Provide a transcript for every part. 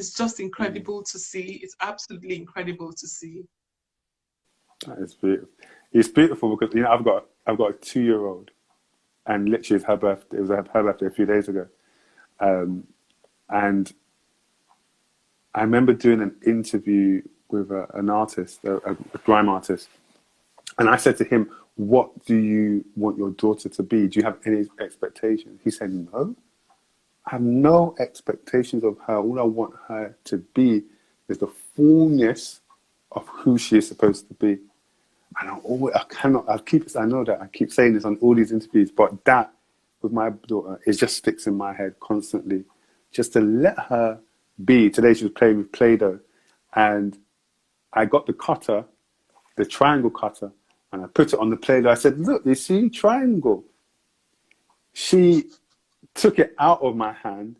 it's just incredible to see. It's absolutely incredible to see. That is beautiful. It's beautiful because I've got a 2-year-old, and literally it's her birthday. It was her birthday a few days ago, and I remember doing an interview with an artist, a grime artist, and I said to him, "What do you want your daughter to be? Do you have any expectations?" He said, "No, I have no expectations of her. All I want her to be is the fullness of who she is supposed to be." And I know that I keep saying this on all these interviews, but that with my daughter, it just sticks in my head constantly. Just to let her be. Today she was playing with Play-Doh, and I got the cutter, the triangle cutter, and I put it on the Play-Doh. I said, "Look, you see, triangle." She took it out of my hand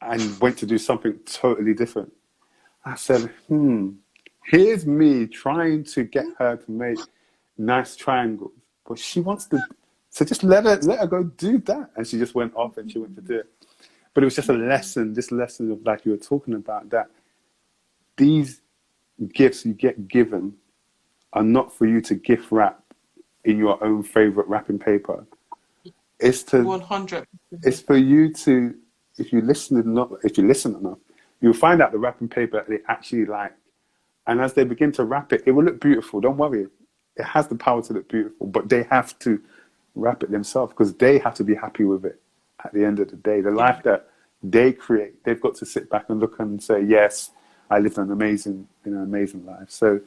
and went to do something totally different. I said, here's me trying to get her to make nice triangles, but she wants to, so just let her go do that. And she just went off and she went to do it. But it was just a lesson, this lesson of, like you were talking about, that these gifts you get given are not for you to gift wrap in your own favorite wrapping paper. It's to 100%. It's for you to, if you listen enough, you'll find out the wrapping paper they actually like. And as they begin to wrap it, it will look beautiful. Don't worry. It has the power to look beautiful, but they have to wrap it themselves because they have to be happy with it at the end of the day. The life that they create, they've got to sit back and look and say, yes, I lived an amazing life. So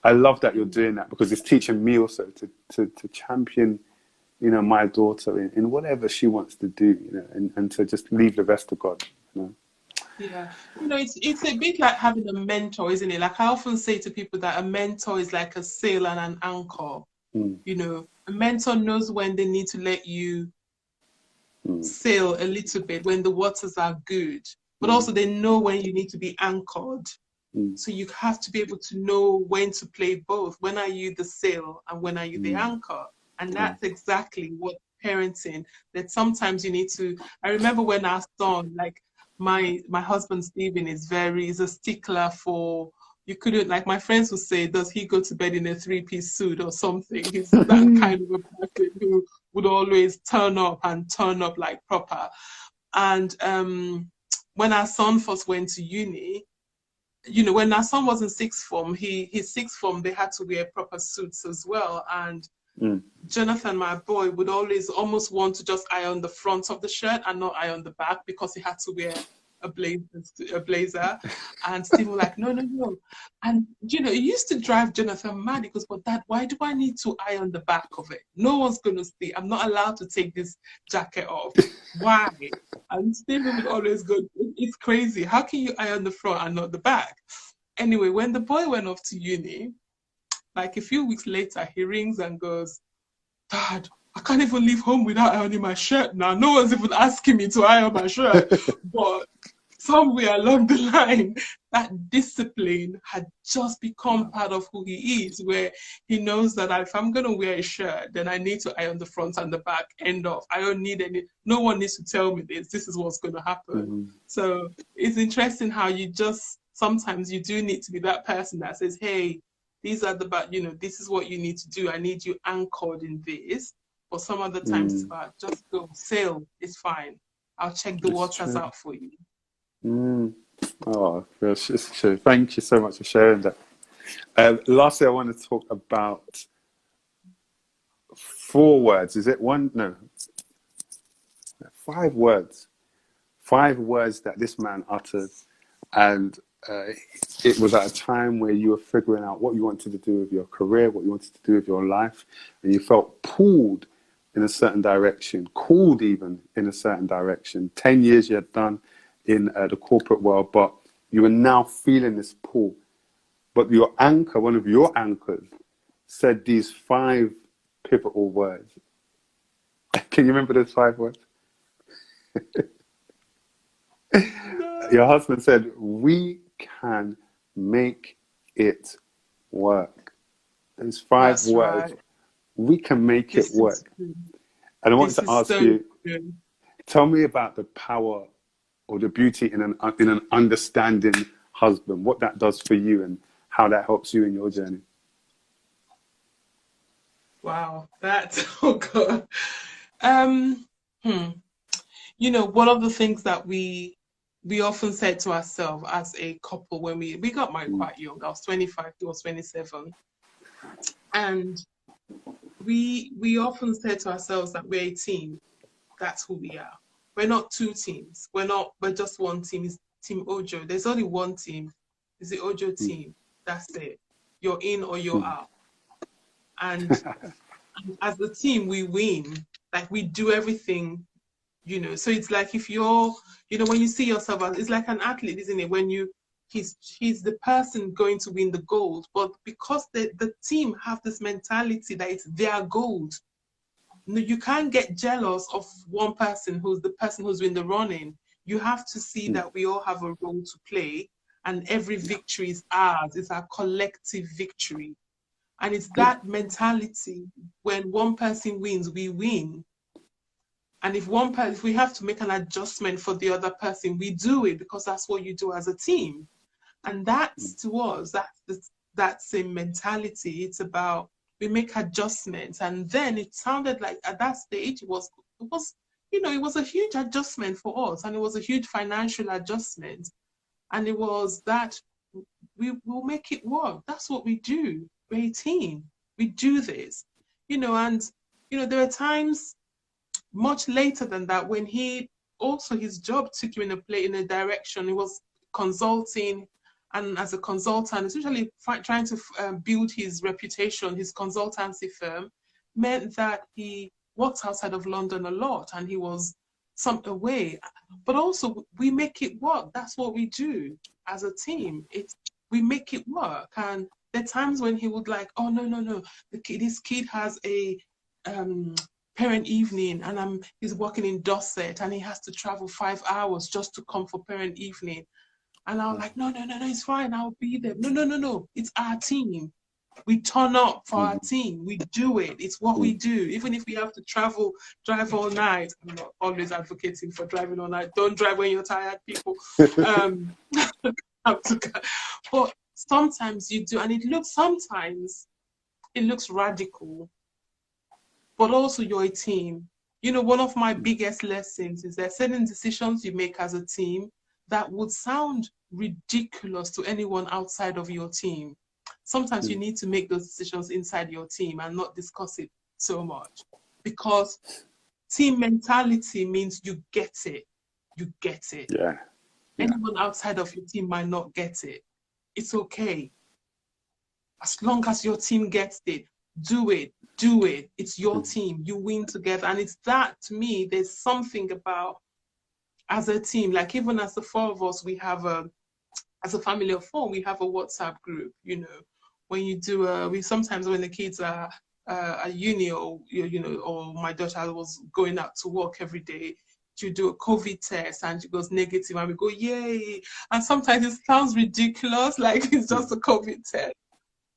I love that you're doing that because it's teaching me also to champion, my daughter in whatever she wants to do, and to just leave the rest to God, Yeah, it's a bit like having a mentor, isn't it? Like I often say to people that a mentor is like a sail and an anchor. A mentor knows when they need to let you sail a little bit when the waters are good, but also they know when you need to be anchored. So you have to be able to know when to play both. When are you the sail and when are you the anchor? And that's exactly what parenting, that sometimes you need to, I remember when our son, like my husband Stephen is a stickler for, you couldn't, like my friends would say, does he go to bed in a 3-piece suit or something? He's that kind of a person who would always turn up like proper. And when our son first went to uni, when our son was in sixth form, his sixth form, they had to wear proper suits as well. And Jonathan, my boy, would always almost want to just iron the front of the shirt and not iron the back because he had to wear a blazer. And Steve was like, no. And, it used to drive Jonathan mad. He goes, but Dad, why do I need to iron the back of it? No one's going to see. I'm not allowed to take this jacket off. Why? And Stephen would always go, it's crazy. How can you iron the front and not the back? Anyway, when the boy went off to uni, like a few weeks later, he rings and goes, Dad, I can't even leave home without ironing my shirt now. No one's even asking me to iron my shirt. But somewhere along the line, that discipline had just become part of who he is, where he knows that if I'm going to wear a shirt, then I need to iron the front and the back, end off. I don't need no one needs to tell me this. This is what's going to happen. So it's interesting how sometimes you do need to be that person that says, hey, these are this is what you need to do. I need you anchored in this. But some other times it's about just go sail. It's fine. I'll check the waters out for you. Oh, thank you so much for sharing that. Lastly, I want to talk about 4 words. Is it one? No. 5 words. 5 words that this man uttered. And it was at a time where you were figuring out what you wanted to do with your career, what you wanted to do with your life, and you felt pulled in a certain direction, called even in a certain direction. 10 years you had done in the corporate world, but you were now feeling this pull. But your anchor, one of your anchors, said these 5 pivotal words. Can you remember those 5 words? Your husband said, we can make it work. Those 5 words, right. We can make it work. And I wanted to ask you, tell me about the power or the beauty in an understanding husband, what that does for you and how that helps you in your journey. Wow, that's oh god. Um, you know, one of the things that we often said to ourselves as a couple when we got married quite young. I was 25, he was 27, and we often said to ourselves that we're a team. That's who we are. We're not two teams. We're just one team. It's Team Ojo. There's only one team. It's the Ojo team. That's it. You're in or you're out. And as a team, we win. Like we do everything, you know. So it's like if you're, you know, when you see yourself as, it's like an athlete, isn't it? When he's the person going to win the gold, but because the team have this mentality that it's their gold, you can't get jealous of one person who's the person who's in the running. You have to see that we all have a role to play, and every victory is ours. It's our collective victory. And it's that mentality. When one person wins, we win. And if we have to make an adjustment for the other person, we do it because that's what you do as a team. And that's to us, that same mentality. It's about we make adjustments. And then it sounded like at that stage it was a huge adjustment for us, and it was a huge financial adjustment. And it was that we will make it work. That's what we do. We're a team. We do this. And there are times much later than that when his job took him in a direction. He was consulting, and as a consultant, especially trying to build his reputation, his consultancy firm meant that he worked outside of London a lot, and he was some away. But also, we make it work. That's what we do as a team. We make it work. And there are times when he would like, oh no, this kid has a parent evening, and he's working in Dorset, and he has to travel 5 hours just to come for parent evening. And I was like, no, it's fine. I'll be there. No. It's our team. We turn up for our team. We do it. It's what we do. Even if we have to drive all night. I'm not always advocating for driving all night. Don't drive when you're tired, people. But sometimes you do. And sometimes it looks radical. But also you're a team. One of my biggest lessons is that certain decisions you make as a team that would sound ridiculous to anyone outside of your team. Sometimes you need to make those decisions inside your team and not discuss it so much, because team mentality means you get it. You get it. Yeah. Anyone outside of your team might not get it. It's okay. As long as your team gets it, do it. It's your team. You win together. And it's that, to me, there's something about as a team, like even as the four of us, we have as a family of four, we have a WhatsApp group. When you do, we sometimes when the kids are at uni, or or my daughter was going out to work every day, to do a COVID test and she goes negative, and we go yay. And sometimes it sounds ridiculous, like it's just a COVID test.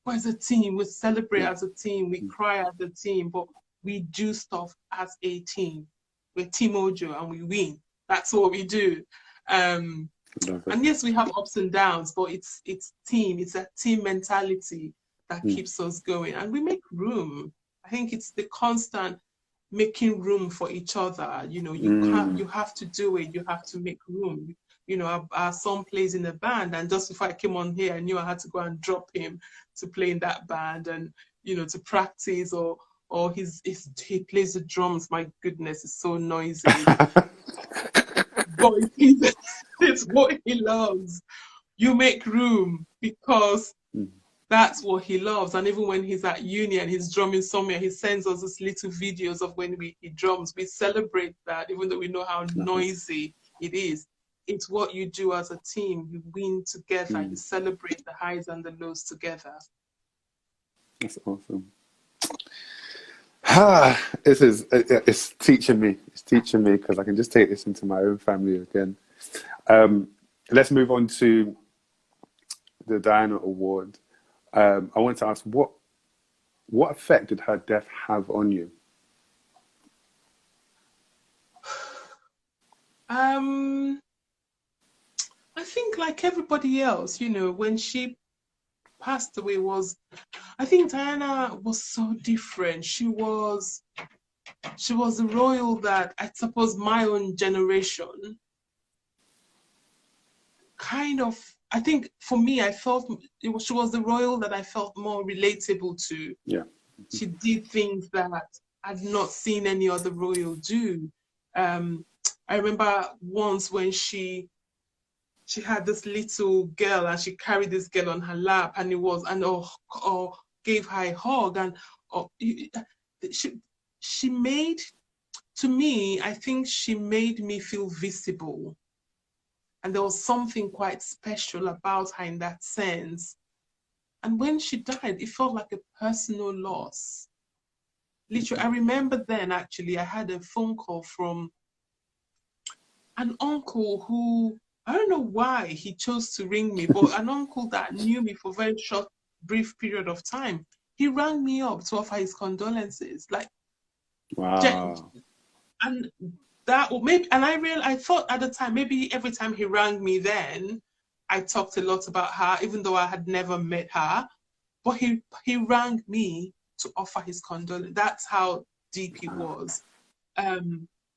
But as a team, we celebrate as a team, we cry as a team, but we do stuff as a team. We're Team Ojo and we win. That's what we do. And yes, we have ups and downs, but it's team. It's a team mentality that keeps us going. And we make room. I think it's the constant making room for each other. You have to do it. You have to make room. Our son plays in a band, and just before I came on here, I knew I had to go and drop him to play in that band, and to practice, or he plays the drums. My goodness, it's so noisy. But it's what he loves. You make room because that's what he loves. And even when he's at uni and he's drumming somewhere, he sends us these little videos of when he drums. We celebrate that, even though we know how noisy it is. It's what you do as a team. You win together. You celebrate the highs and the lows together. That's awesome. It's teaching me. It's teaching me, because I can just take this into my own family again. Let's move on to the Diana Award. I wanted to ask, what effect did her death have on you? I think like everybody else, you know, when she passed away I think Diana was so different. She was the royal that I suppose my own generation kind of, I think for me, I felt she was the royal that I felt more relatable to. Yeah. She did things that I'd not seen any other royal do. Um, I remember once when she had this little girl and she carried this girl on her lap and or gave her a hug and or, she she made to me, I think she made me feel visible. And there was something quite special about her in that sense. And when she died, it felt like a personal loss. Literally, I remember then actually I had a phone call from an uncle who, I don't know why he chose to ring me, but an uncle that knew me for a very short, brief period of time. He rang me up to offer his condolences. Like, Wow. and that maybe, and I thought at the time, maybe every time he rang me then, I talked a lot about her, even though I had never met her. But he rang me to offer his condolence. That's how deep it was.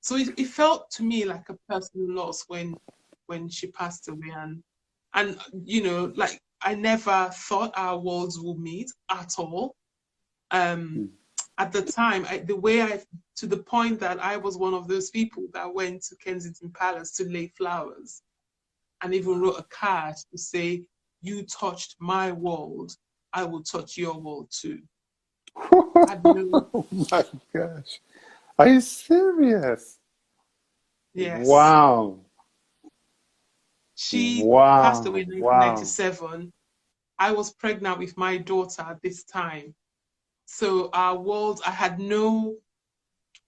So it felt to me like a personal loss when she passed away, and you know, like I never thought our worlds would meet at all. At the time, to the point that I was one of those people that went to Kensington Palace to lay flowers and even wrote a card to say, "You touched my world, I will touch your world too." Oh my gosh. Are you serious? Yes. Wow. She passed away Wow. in Wow. 1997. I was pregnant with my daughter at this time. So our world, I had no,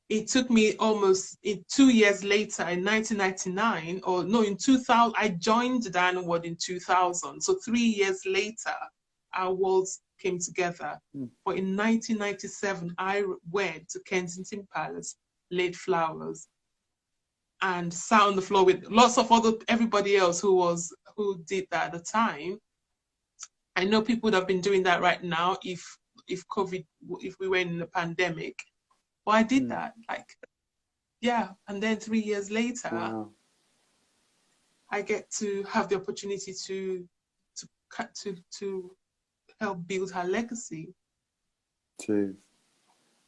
it took me almost 2 years later in 1999, or no, in 2000, I joined the Diana Ward in 2000. So 3 years later, our worlds came together. But in 1997, I went to Kensington Palace, laid flowers, and sat on the floor with lots of everybody else who did that at the time. I know people would have been doing that right now if COVID, if we were in a pandemic. But I did that, like, yeah. And then 3 years later, Wow. I get to have the opportunity to help build her legacy. Jeez.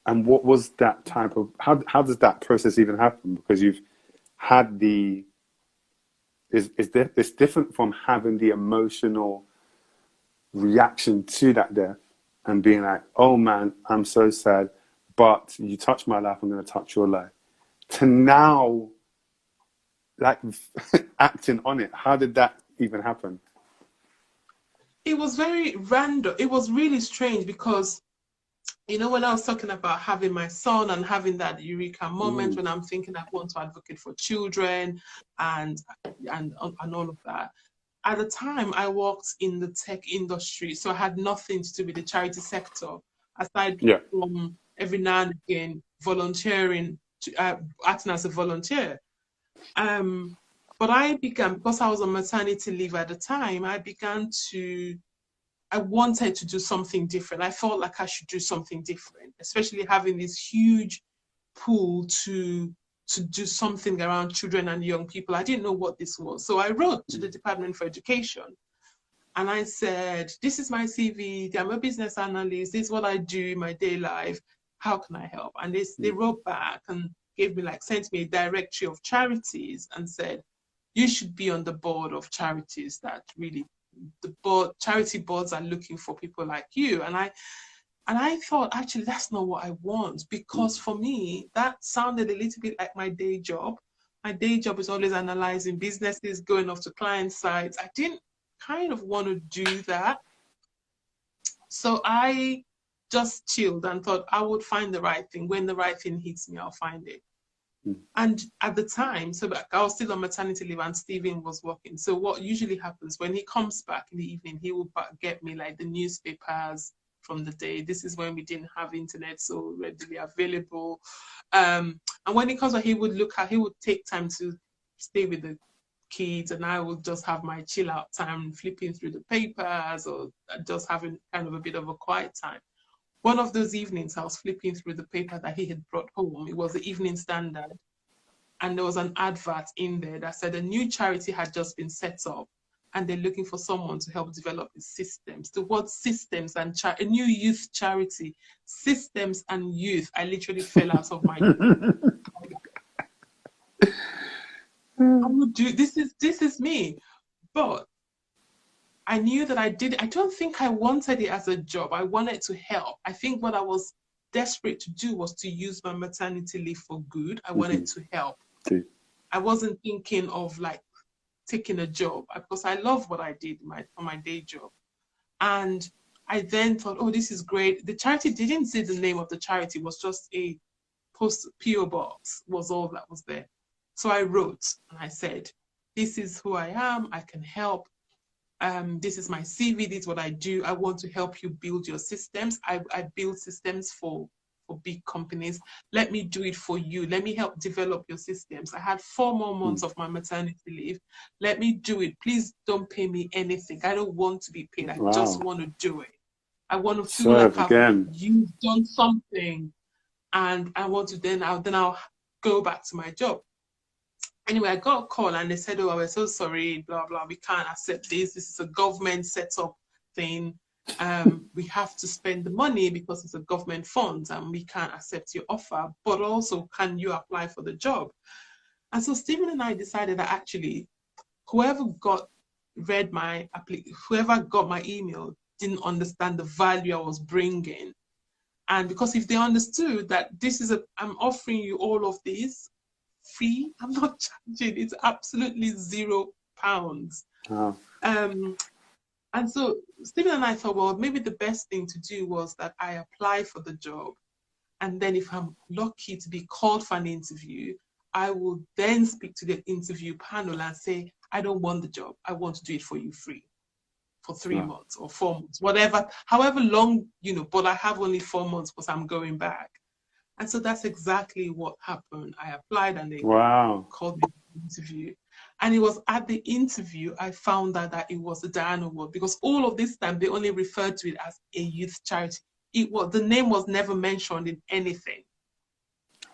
And what was that type of, how does that process even happen? Because you've had it's different from having the emotional reaction to that death and being like, oh man, I'm so sad, but you touch my life, I'm going to touch your life. To now, like, acting on it. How did that even happen? It was very random. It was really strange because, you know, when I was talking about having my son and having that eureka moment when I'm thinking I want to advocate for children and and all of that. At the time, I worked in the tech industry, so I had nothing to do with the charity sector, aside Yeah. from every now and again volunteering, acting as a volunteer. But I began, because I was on maternity leave at the time, I wanted to do something different. I felt like I should do something different, especially having this huge pool to do something around children and young people. I didn't know what this was. So I wrote to the Department for Education and I said, this is my CV, I'm a business analyst, this is what I do in my day life. How can I help? And they wrote back and sent me a directory of charities and said, you should be on the board of charities that really, charity boards are looking for people like you. And I thought, actually, that's not what I want, because for me, that sounded a little bit like my day job. My day job is always analyzing businesses, going off to client sites. I didn't kind of want to do that. So I just chilled and thought I would find the right thing. When the right thing hits me, I'll find it. And at the time, so I was still on maternity leave and Stephen was working. So what usually happens when he comes back in the evening, he will get me like the newspapers from the day. This is when we didn't have internet so readily available. And when he comes back, he would take time to stay with the kids, and I would just have my chill out time flipping through the papers or just having kind of a bit of a quiet time. One of those evenings, I was flipping through the paper that he had brought home. It was the Evening Standard. And there was an advert in there that said a new charity had just been set up and they're looking for someone to help develop the systems. The word systems and a new youth charity, systems and youth, I literally fell out of my I would do this is me. But I knew that I don't think I wanted it as a job. I wanted to help. I think what I was desperate to do was to use my maternity leave for good. I wanted to help. I wasn't thinking of like taking a job because I love what I did on my day job. And I then thought, oh, this is great. The charity didn't say the name of the charity, it was just a PO box was all that was there. So I wrote and I said, this is who I am, I can help. This is my CV, this is what I do. I want to help you build your systems. I build systems for big companies. Let me do it for you. Let me help develop your systems. I had 4 more months of my maternity leave. Let me do it. Please don't pay me anything. I don't want to be paid. I just want to do it. I want to feel like you've done something, and I want to then I'll go back to my job. Anyway, I got a call and they said, oh, we're so sorry, blah, blah, we can't accept this. This is a government set up thing. We have to spend the money because it's a government fund and we can't accept your offer, but also can you apply for the job? And so Stephen and I decided that actually whoever got my email didn't understand the value I was bringing. And because if they understood that I'm offering you all of this free, I'm not charging, it's absolutely £0. Oh. And so Stephen and I thought, well, maybe the best thing to do was that I apply for the job. And then if I'm lucky to be called for an interview, I will then speak to the interview panel and say, I don't want the job. I want to do it for you free for 3 months or 4 months, whatever, however long, but I have only 4 months because I'm going back. And so that's exactly what happened. I applied and they called me to the interview. And it was at the interview I found out that it was the Diana Award, because all of this time they only referred to it as a youth charity. The name was never mentioned in anything.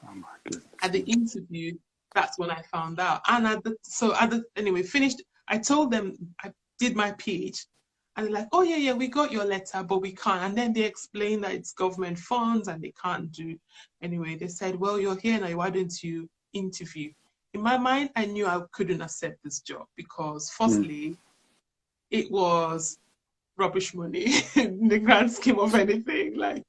Oh my goodness. At the interview, that's when I found out. And anyway, finished. I told them I did my pitch. And they're like, oh, yeah, we got your letter, but we can't. And then they explained that it's government funds and they can't do. Anyway, they said, well, you're here now. Why don't you interview? In my mind, I knew I couldn't accept this job because, firstly, it was rubbish money in the grand scheme of anything. Like,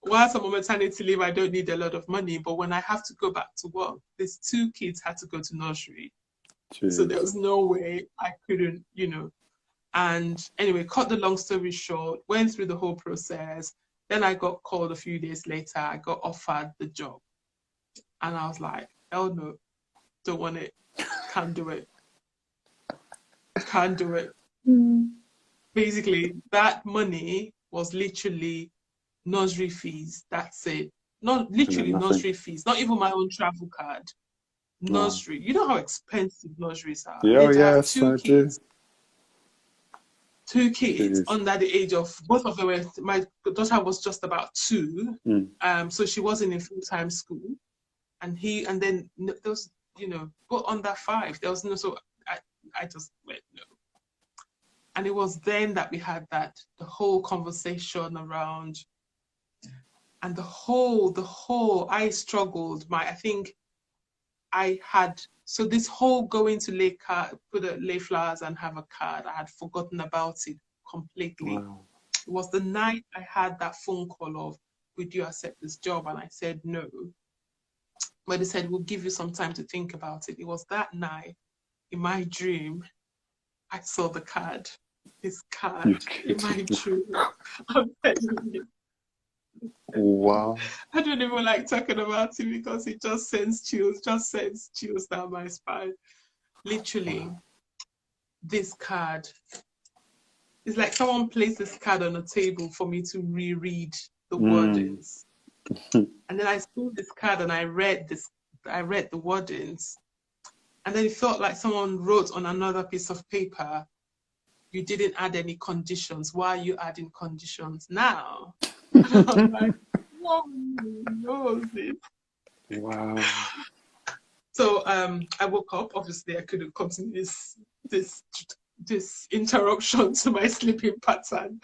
whilst I'm on maternity leave, I don't need a lot of money. But when I have to go back to work, these 2 kids had to go to nursery. Jeez. So there was no way I couldn't, And anyway, cut the long story short, went through the whole process. Then I got called a few days later. I got offered the job. And I was like, hell no, don't want it. Can't do it. Can't do it. Basically, that money was literally nursery fees. That's it. Not literally nursery fees. Not even my own travel card. Nursery. You know how expensive nurseries are. Yeah, yes, I do. 2 kids under the age of, both of them were, my daughter was just about 2. So she wasn't in full-time school. And then there was, go under 5. There was no, so I just went, no. And it was then that we had the whole conversation around, and the whole, I struggled. I think I had, so this whole going to lay flowers and have a card, I had forgotten about it completely. Wow. It was the night I had that phone call of, would you accept this job? And I said no. But they said, we'll give you some time to think about it. It was that night, in my dream, I saw the card. This card in my dream. I'm telling you. Wow. I don't even like talking about it because it just sends chills down my spine. Literally, this card. It's like someone placed this card on a table for me to reread the wordings. And then I saw this card and I read the wordings. And then it felt like someone wrote on another piece of paper, you didn't add any conditions. Why are you adding conditions now? And I'm like, what knows this? Wow. So I woke up. Obviously, I couldn't continue this interruption to my sleeping pattern.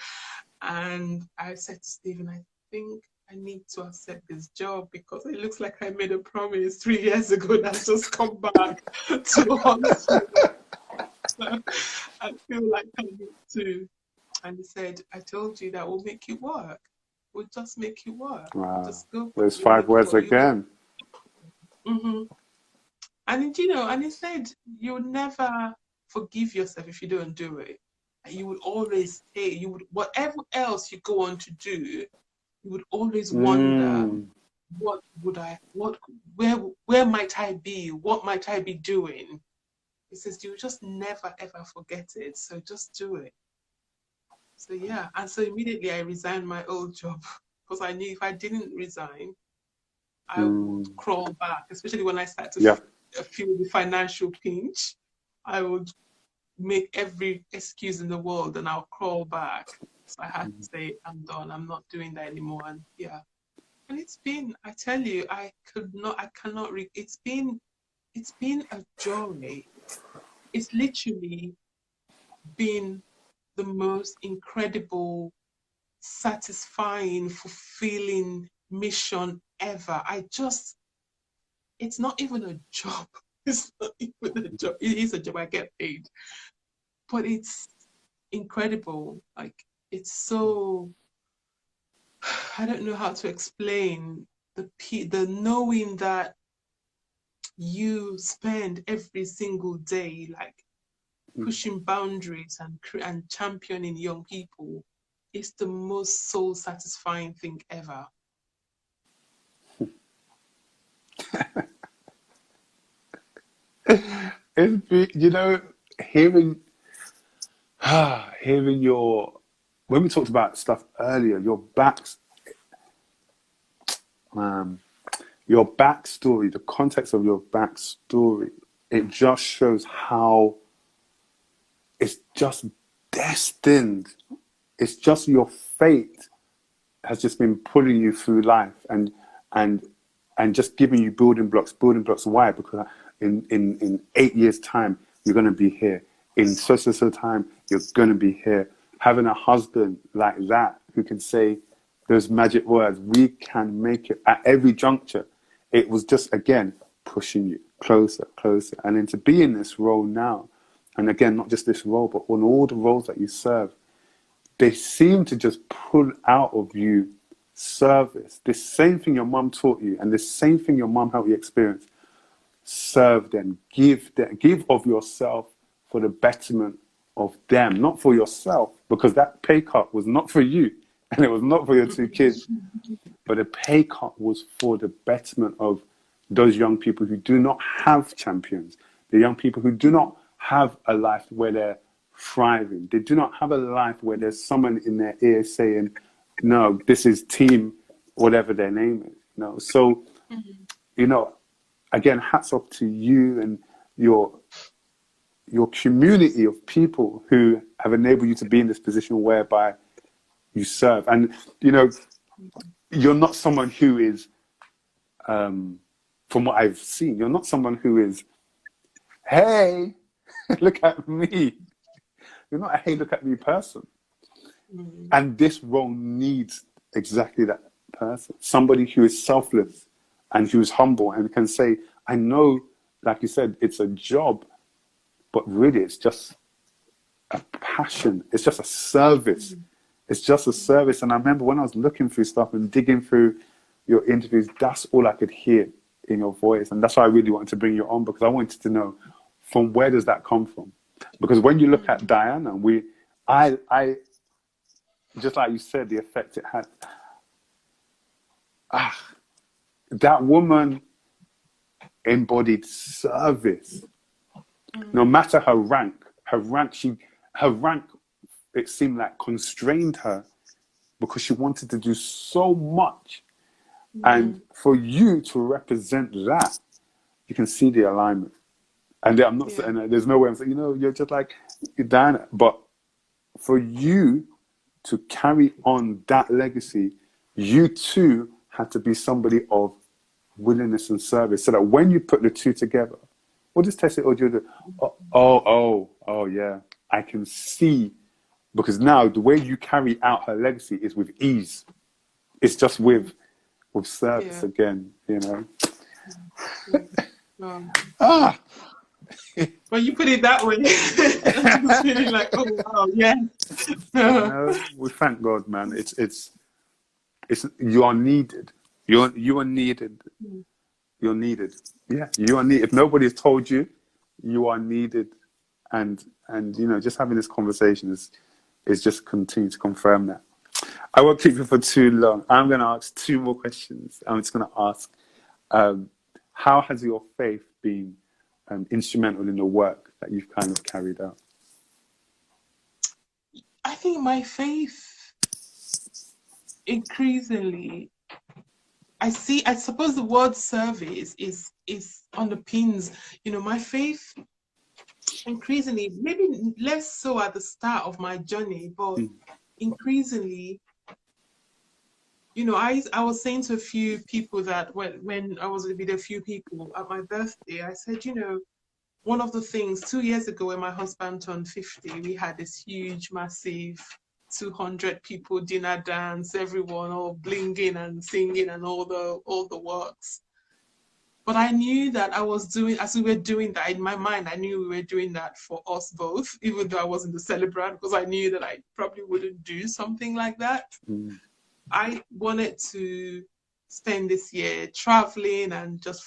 And I said to Stephen, I think I need to accept this job because it looks like I made a promise 3 years ago and I've just come back to haunt me. I feel like I need to. And he said, I told you that we'll make it work. We'll just make it work. Wow. Just go. Those 5 words again. Mm-hmm. And and he said, you'll never forgive yourself if you don't do it. You would always say, whatever else you go on to do, you would always wonder, where might I be? What might I be doing? He says, you just never ever forget it. So just do it. So yeah. And so immediately I resigned my old job because I knew if I didn't resign, I would crawl back, especially when I started to feel the financial pinch. I would make every excuse in the world and I'll crawl back. So I had to say, I'm done. I'm not doing that anymore. And yeah. And it's been, I tell you, it's been a joy. It's literally been the most incredible, satisfying, fulfilling mission ever. It's not even a job. It's not even a job. It is a job. I get paid. But it's incredible. Like, it's so, I don't know how to explain the knowing that you spend every single day, like, pushing boundaries and championing young people. It's the most soul satisfying thing ever. Hearing when we talked about stuff earlier, your backstory, the context of your backstory, it just shows how it's just destined. It's just your fate has just been pulling you through life and just giving you building blocks. Why? Because in 8 years' time, you're going to be here. In so time, you're going to be here. Having a husband like that who can say those magic words, we can make it at every juncture. It was just, again, pushing you closer. And then to be in this role now, and again, not just this role, but on all the roles that you serve, they seem to just pull out of you service. This same thing your mum taught you and this same thing your mum helped you experience. Serve them. Give of yourself for the betterment of them, not for yourself, because that pay cut was not for you and it was not for your 2 kids, but the pay cut was for the betterment of those young people who do not have champions, the young people who do not have a life where they're thriving. They do not have a life where there's someone in their ear saying, no, this is team, whatever their name is. So, again, hats off to you and your community of people who have enabled you to be in this position whereby you serve. And, you're not someone who is, from what I've seen, you're not someone who is, hey, look at me. You're not a hey, look at me person. And this role needs exactly that person. Somebody who is selfless and who is humble and can say, I know, like you said, it's a job, but really it's just a passion. It's just a service. It's just a service. And I remember when I was looking through stuff and digging through your interviews, that's all I could hear in your voice. And that's why I really wanted to bring you on, because I wanted to know, from where does that come from? Because when you look at Diana, I just like you said, the effect it had. That woman embodied service. No matter her rank, it seemed like constrained her because she wanted to do so much. And for you to represent that, you can see the alignment. And I'm not saying, there's no way I'm saying, you know, you're just like, Diana. But for you to carry on that legacy, you too had to be somebody of willingness and service, so that when you put the two together, what does Tessy Ojo do? Oh, yeah, I can see, because now the way you carry out her legacy is with ease. It's just with service again, you know. Ah. Well, you put it that way. It's feeling like, oh wow, yeah. No, we thank God, man. It's you are needed. You are needed. You're needed. Yeah, you are needed. If nobody's told you, you are needed, and you know, just having this conversation is just continue to confirm that. I won't keep you for too long. I'm going to ask 2 more questions. I'm just going to ask, how has your faith been instrumental in the work that you've kind of carried out? I think my faith, increasingly, I suppose the word service is underpins, you know, my faith increasingly, maybe less so at the start of my journey, but increasingly, you know, I was saying to a few people that when I was with a few people at my birthday, I said, you know, one of the things 2 years ago when my husband turned 50, we had this huge, massive 200 people dinner dance, everyone all blinging and singing and all the works. But I knew that I was doing, as we were doing that, in my mind, I knew we were doing that for us both, even though I wasn't the celebrant, because I knew that I probably wouldn't do something like that. I wanted to spend this year traveling and just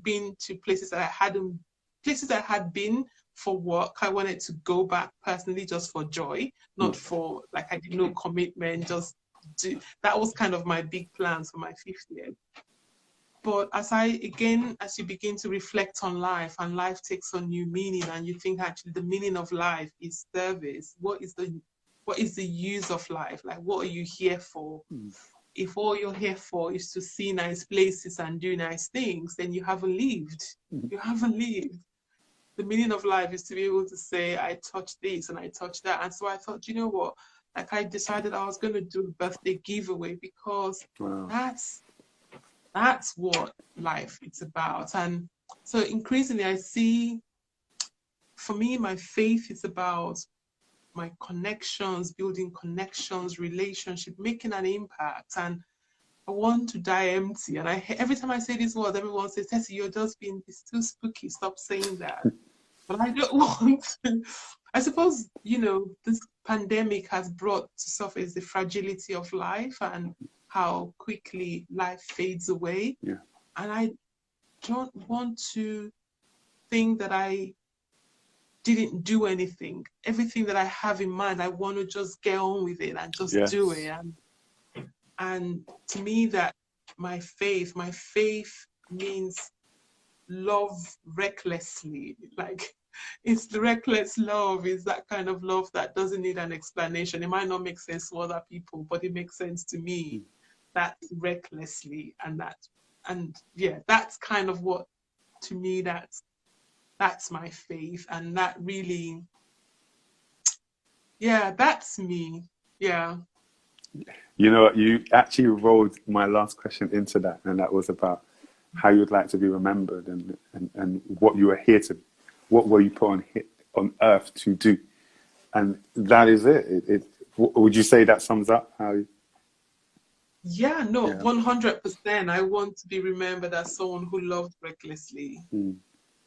being to places that I had been for work. I wanted to go back personally just for joy, not for, like, I did no commitment, that was kind of my big plans for my 50th. But as you begin to reflect on life, and life takes on new meaning, and you think actually the meaning of life is service. What is the use of life? Like, what are you here for? If all you're here for is to see nice places and do nice things, then you haven't lived. You haven't lived. The meaning of life is to be able to say, I touched this and I touched that. And so I thought, you know what? Like, I decided I was going to do a birthday giveaway, because that's what life is about. And so increasingly I see, for me, my faith is about my connections, building connections, relationship, making an impact. And I want to die empty. And every time I say these words, everyone says, Tessy, you're just being, it's too spooky, stop saying that. But I don't want to. I suppose, you know, this pandemic has brought to surface the fragility of life and how quickly life fades away. Yeah. And I don't want to think that I didn't do anything. Everything that I have in mind, I want to just get on with it and just do it. And to me, that my faith means love recklessly. Like, it's the reckless love, is that kind of love that doesn't need an explanation. It might not make sense to other people, but it makes sense to me. That's recklessly, and that's kind of what, to me, that's my faith. And that really, that's me. Yeah. You know, you actually rolled my last question into that, and that was about how you would like to be remembered, and what you are here to, what were you put on earth to do, and that is it. Would you say that sums up how? 100%. I want to be remembered as someone who loved recklessly.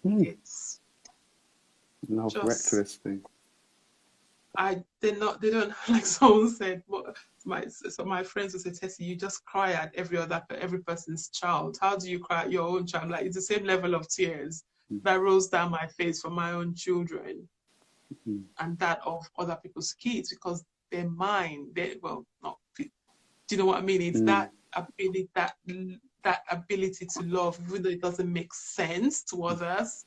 It's love recklessly. They don't, like someone said, my friends would say, Tessy, you just cry at every person's child. How do you cry at your own child? Like, it's the same level of tears that rolls down my face for my own children and that of other people's kids, because they're mine. Do you know what I mean? It's that ability, that ability to love, even though it doesn't make sense to others.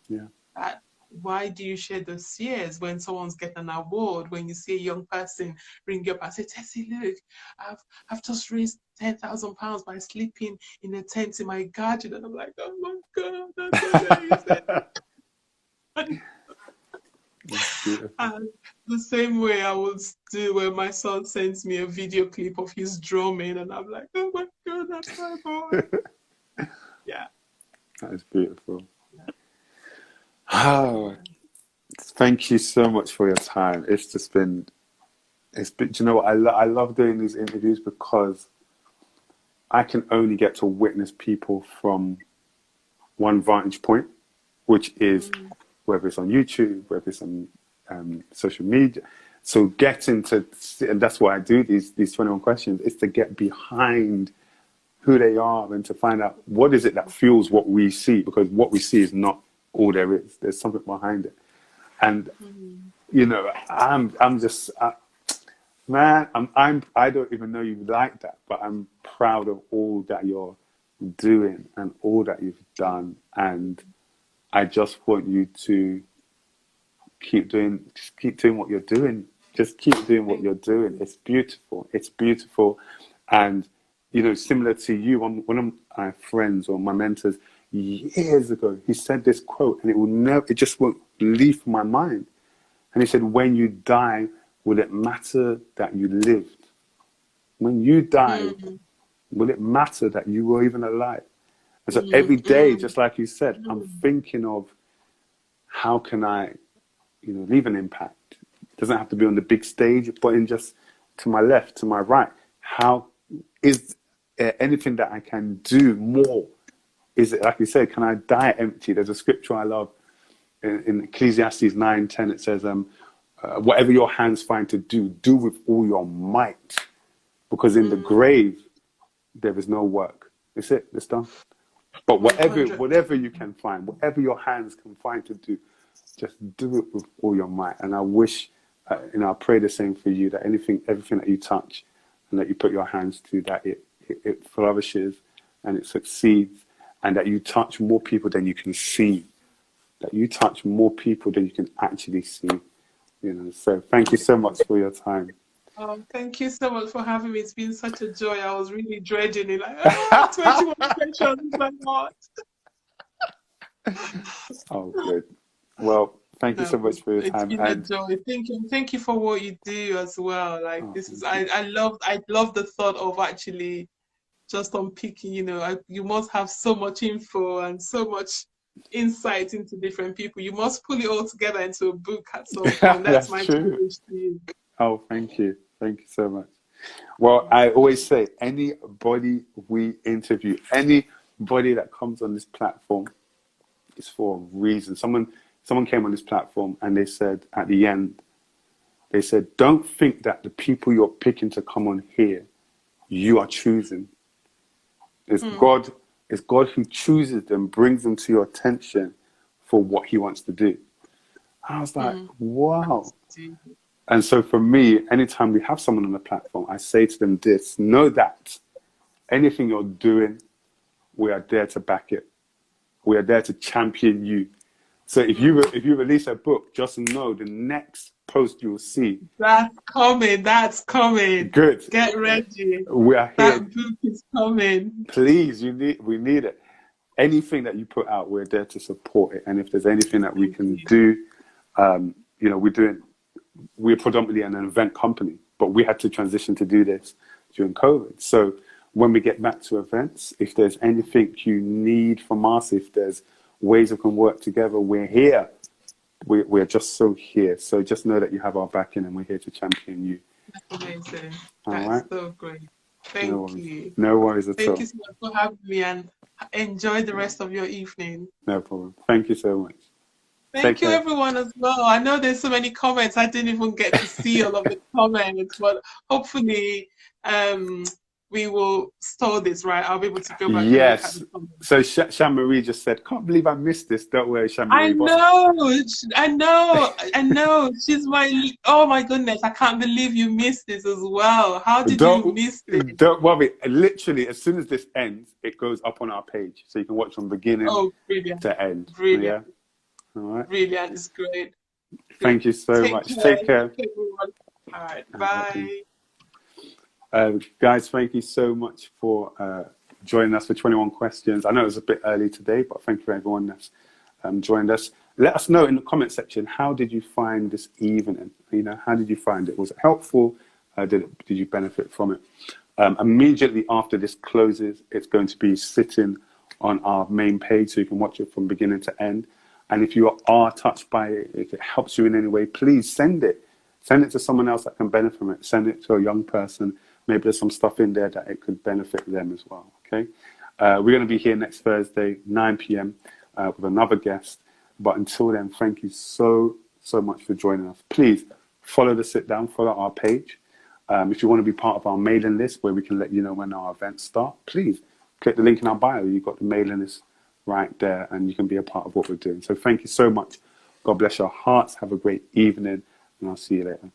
That, why do you share those tears when someone's getting an award, when you see a young person ring you up and say, Tessy, look, I've just raised £10,000 by sleeping in a tent in my garden. And I'm like, oh my God, that's amazing. That's beautiful. And the same way I would do when my son sends me a video clip of his drumming, and I'm like, oh my God, that's my boy. Yeah. That is beautiful. Oh, thank you so much for your time. It's just been, do you know what? I love doing these interviews because I can only get to witness people from one vantage point, which is whether it's on YouTube, whether it's on social media. So getting to, and that's why I do these 21 questions, is to get behind who they are and to find out what is it that fuels what we see, because what we see is not all there is. There's something behind it. And, you know, I'm just, man, I don't even know you like that, but I'm proud of all that you're doing and all that you've done. And I just want you to keep doing what you're doing. Just keep doing what you're doing. It's beautiful. It's beautiful. And, you know, similar to you, one of my friends or my mentors years ago, he said this quote, and it just won't leave my mind. And he said, when you die, will it matter that you lived? When you die, will it matter that you were even alive? And so every day, just like you said, I'm thinking of how can I, you know, leave an impact. It doesn't have to be on the big stage, but in just to my left, to my right. How is there anything that I can do more? Is it, like you said, can I die empty? There's a scripture I love in Ecclesiastes 9:10. It says, whatever your hands find to do, do with all your might. Because in the grave, there is no work. That's it, it's done. But whatever you can find, whatever your hands can find to do, just do it with all your might. And I wish, you know, I pray the same for you, that everything that you touch and that you put your hands to, that it flourishes and it succeeds, and that you touch more people than you can see. That you touch more people than you can actually see. You know, so thank you so much for your time. Oh, thank you so much for having me. It's been such a joy. I was really dreading it. Like, 21 questions. My God. Oh, good. Well, thank you so much for your time. It's been a joy. Thank you for what you do as well. Like I love the thought of actually just unpicking. You know, you must have so much info and so much insight into different people. You must pull it all together into a book at some point. That's my challenge to you. Oh, thank you. Thank you so much. Well, I always say, anybody we interview, anybody that comes on this platform is for a reason. Someone came on this platform and they said at the end, they said, don't think that the people you're picking to come on here, you are choosing. It's God who chooses them, brings them to your attention for what he wants to do. I was like, wow. And so for me, anytime we have someone on the platform, I say to them this: know that anything you're doing, we are there to back it. We are there to champion you. So if you release a book, just know the next post you'll see. That's coming. Good. Get ready. We are here. That book is coming. Please, we need it. Anything that you put out, we're there to support it. And if there's anything that we can do, you know, we're predominantly an event company, but we had to transition to do this during COVID. So when we get back to events, if there's anything you need from us, if there's ways we can work together, we're here. We're just so here. So just know that you have our backing and we're here to champion you. That's amazing. That's so great. Thank you. No worries at all. Thank you so much for having me, and enjoy the rest of your evening. No problem. Thank you so much. Thank you, everyone, as well. I know there's so many comments. I didn't even get to see all of the comments, but hopefully we will store this, right? I'll be able to go back. Yes. So Shan-Marie just said, can't believe I missed this. Don't worry, Shan-Marie. I know. She's oh my goodness. I can't believe you missed this as well. How did you miss this? Don't worry. Literally, as soon as this ends, it goes up on our page. So you can watch from beginning to end. Brilliant. Yeah? All right. Brilliant. It's great. Thank you so much. Take care. All right. Bye. Guys, thank you so much for joining us for 21 questions. I know it was a bit early today, but thank you for everyone that's joined us. let us know in the comment section, how did you find this evening? You know, how did you find it? Was it helpful? Did you benefit from it? Immediately after this closes, it's going to be sitting on our main page, so you can watch it from beginning to end. And if you are touched by it, if it helps you in any way, please send it. Send it to someone else that can benefit from it. Send it to a young person. Maybe there's some stuff in there that it could benefit them as well. Okay. We're going to be here next Thursday, 9 p.m. With another guest. But until then, thank you so much for joining us. Please follow the Sit Down, follow our page. If you want to be part of our mailing list where we can let you know when our events start, please click the link in our bio. You've got the mailing list right there and you can be a part of what we're doing. So thank you so much. God bless your hearts. Have a great evening and I'll see you later.